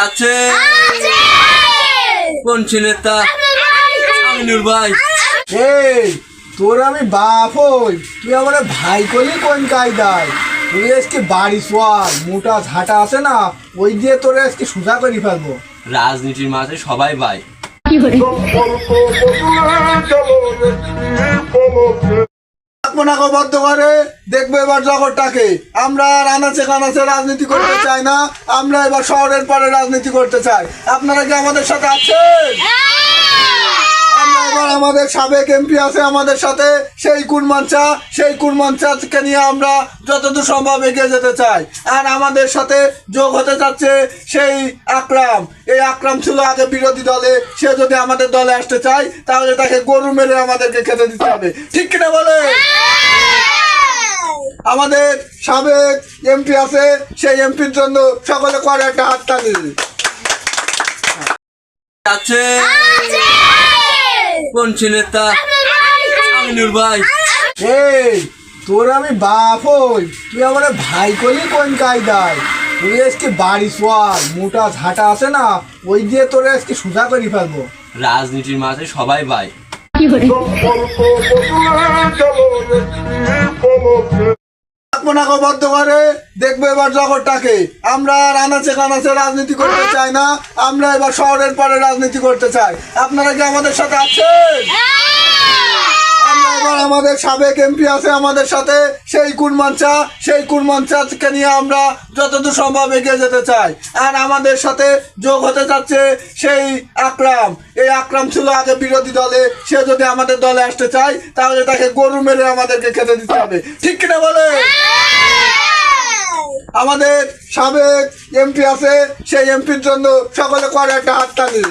আছে কোন নেতা? আমিনুর ভাই। এই তোর আমি বাপ হই, তুই আমার ভাই করলি কোন কায়দায়? তুই আজকে বাড়ি সোয়াল মোটা ঝাঁটা আছে না, ওই দিয়ে তোরে আজকে সোজা করে ফেলবো। রাজনীতির মাঝে সবাই ভাই। বদ্ধ করে দেখবো এবার জগৎটাকে। আমরা আর আনাচে কানাচে রাজনীতি করতে চাই না, আমরা এবার শহরের পরে রাজনীতি করতে চাই। আপনারা কি আমাদের সাথে আছেন? আমরা এবার আমাদের সাবেক এমপি আছে আমাদের সাথে, সেই কুরমানচাকে নিয়ে আমরা যতদূর সম্ভব এগিয়ে যেতে চাই। আর আমাদের সাথে যোগ হতে চাচ্ছে সেই আকরাম। এই আকরাম ছিল আগে বিরোধী দলে, সে যদি আমাদের দলে আসতে চায় তাহলে তাকে গরু মেরে আমাদেরকে খেতে দিতে হবে, ঠিক কিনা বলে? আমাদের সাবেক এমপি আছে, সেই এমপির জন্য সকলে করে একটা হাততালি। আছে কোন নেতা? আমিনুর ভাই। এই তোর আমি বাপ হই, তুই আমার ভাই করলি কোন কায়দায়? তুই আজকে বাড়ি সোয়াল মোটা ঝাঁটা আছে না, ওই দিয়ে তোরে আজকে সোজা করে ফেলবো। রাজনীতির মাঝে সবাই ভাই। বদ্ধ করে দেখবো এবার জগৎটাকে। আমরা আর আনাচে কানাচে রাজনীতি করতে চাই না, আমরা এবার শহরের পরে রাজনীতি করতে চাই। আপনারা কি আমাদের সাথে আছেন? আমরা এবার আমাদের সাবেক এমপি আছে আমাদের সাথে, সেই কুরমানচাকে নিয়ে আমরা যতদূর সম্ভব এগিয়ে যেতে চাই। আর আমাদের সাথে যোগ হতে চাচ্ছে সেই আকরাম। এই আকরাম ছিল আগে বিরোধী দলে, সে যদি আমাদের দলে আসতে চায় তাহলে তাকে গরু মেরে আমাদেরকে খেতে দিতে হবে, ঠিক কিনা বলে? আমাদের সাবেক এমপি আছে, সেই এমপির জন্য সকলে করে একটা হাততালি।